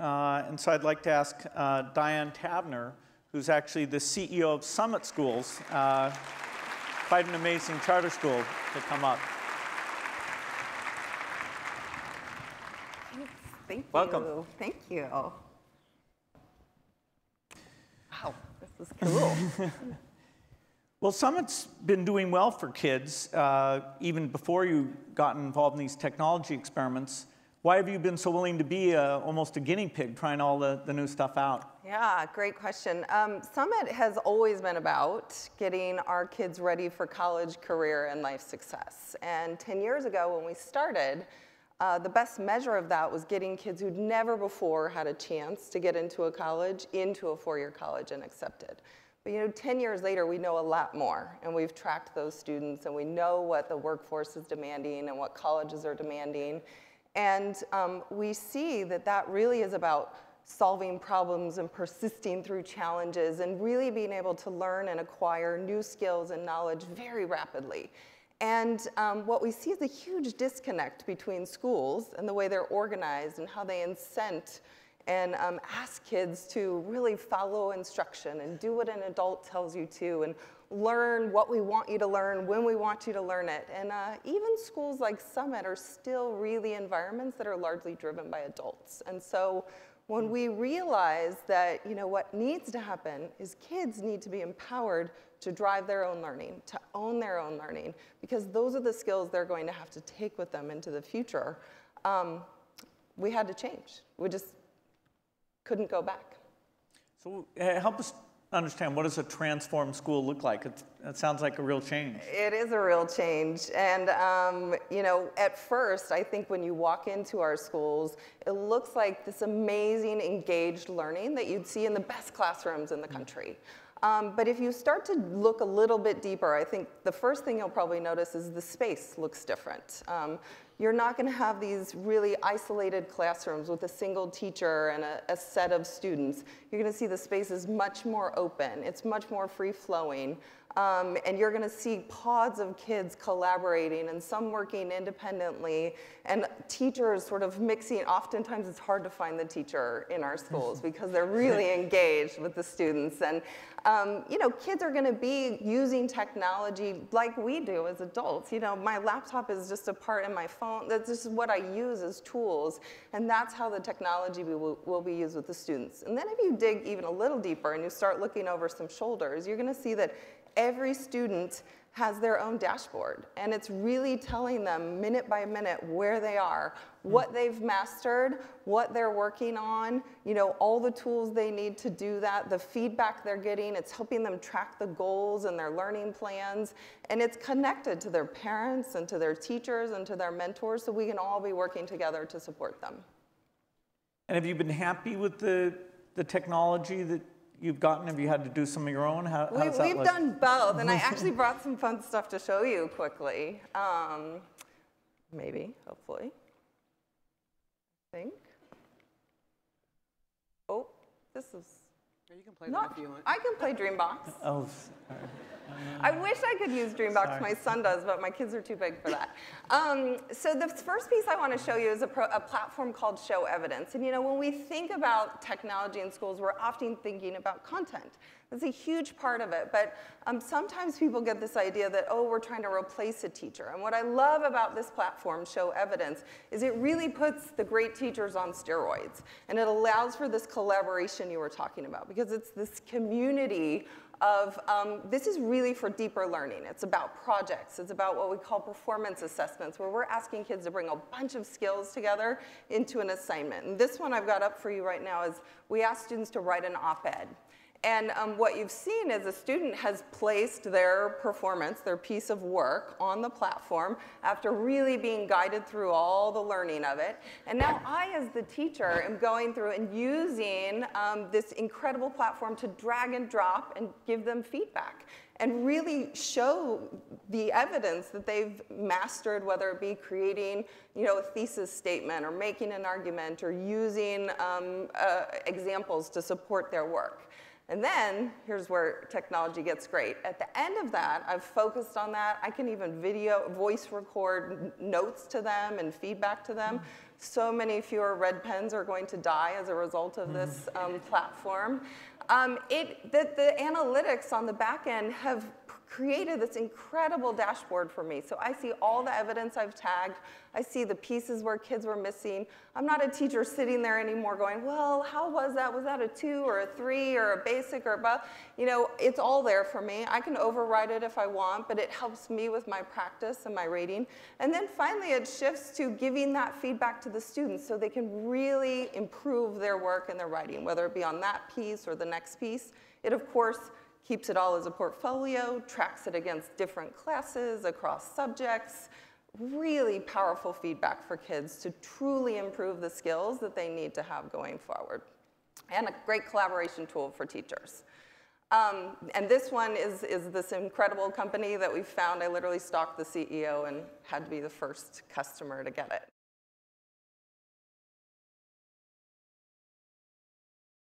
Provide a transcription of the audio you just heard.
and so I'd like to ask Diane Tavenner, who's actually the CEO of Summit Schools, quite an amazing charter school, to come up. Thank you. Welcome. Thank you. Wow, this is cool. Well, Summit's been doing well for kids, even before you got involved in these technology experiments. Why have you been so willing to be almost a guinea pig trying all the new stuff out? Yeah, great question. Summit has always been about getting our kids ready for college, career, and life success. And 10 years ago when we started, the best measure of that was getting kids who'd never before had a chance to get into a college, into a four-year college and accepted. But 10 years later, we know a lot more, and we've tracked those students, and we know what the workforce is demanding and what colleges are demanding. And we see that that really is about solving problems and persisting through challenges and really being able to learn and acquire new skills and knowledge very rapidly. And what we see is a huge disconnect between schools and the way they're organized and how they incent and ask kids to really follow instruction and do what an adult tells you to and learn what we want you to learn when we want you to learn it. And even schools like Summit are still really environments that are largely driven by adults. And so when we realize that what needs to happen is kids need to be empowered to drive their own learning, to own their own learning, because those are the skills they're going to have to take with them into the future, we had to change. We just couldn't go back. So help us understand, what does a transformed school look like? It sounds like a real change. It is a real change. And at first, I think when you walk into our schools, it looks like this amazing engaged learning that you'd see in the best classrooms in the country. But if you start to look a little bit deeper, I think the first thing you'll probably notice is the space looks different. You're not going to have these really isolated classrooms with a single teacher and a set of students. You're going to see the space is much more open. It's much more free-flowing. And you're going to see pods of kids collaborating and some working independently and teachers sort of mixing. Oftentimes it's hard to find the teacher in our schools because they're really engaged with the students. And kids are going to be using technology like we do as adults. My laptop is just a part in my phone. That's just what I use as tools. And that's how the technology will be used with the students. And then if you dig even a little deeper and you start looking over some shoulders, you're going to see that every student has their own dashboard, and it's really telling them minute by minute where they are, what they've mastered, what they're working on, all the tools they need to do that, the feedback they're getting. It's helping them track the goals and their learning plans, and it's connected to their parents and to their teachers and to their mentors, so we can all be working together to support them. And have you been happy with the technology that you've gotten? Have you had to do some of your own? We've done both, and I actually brought some fun stuff to show you quickly. Maybe, hopefully. I think. Oh, this is. Yeah, you can play that if you want. I can play Dreambox. Oh, sorry. I wish I could use Dreambox. Sorry. My son does, but my kids are too big for that. So the first piece I want to show you is a platform called ShowEvidence. And when we think about technology in schools, we're often thinking about content. That's a huge part of it. But sometimes people get this idea that, oh, we're trying to replace a teacher. And what I love about this platform, ShowEvidence, is it really puts the great teachers on steroids. And it allows for this collaboration you were talking about, because it's this community of, this is really for deeper learning. It's about projects. It's about what we call performance assessments, where we're asking kids to bring a bunch of skills together into an assignment. And this one I've got up for you right now is we ask students to write an op-ed. And what you've seen is a student has placed their performance, their piece of work, on the platform after really being guided through all the learning of it. And now I, as the teacher, am going through and using this incredible platform to drag and drop and give them feedback and really show the evidence that they've mastered, whether it be creating a thesis statement or making an argument or using examples to support their work. And then, here's where technology gets great. At the end of that, I've focused on that. I can even voice record notes to them and feedback to them. So many fewer red pens are going to die as a result of this platform. The analytics on the back end have created this incredible dashboard for me. So I see all the evidence I've tagged. I see the pieces where kids were missing. I'm not a teacher sitting there anymore going, well, how was that? Was that a 2 or a 3 or a basic or above? You know, it's all there for me. I can override it if I want, but it helps me with my practice and my rating. And then finally, it shifts to giving that feedback to the students so they can really improve their work and their writing, whether it be on that piece or the next piece. It, of course, keeps it all as a portfolio, tracks it against different classes, across subjects. Really powerful feedback for kids to truly improve the skills that they need to have going forward. And a great collaboration tool for teachers. And this one is this incredible company that we found. I literally stalked the CEO and had to be the first customer to get it.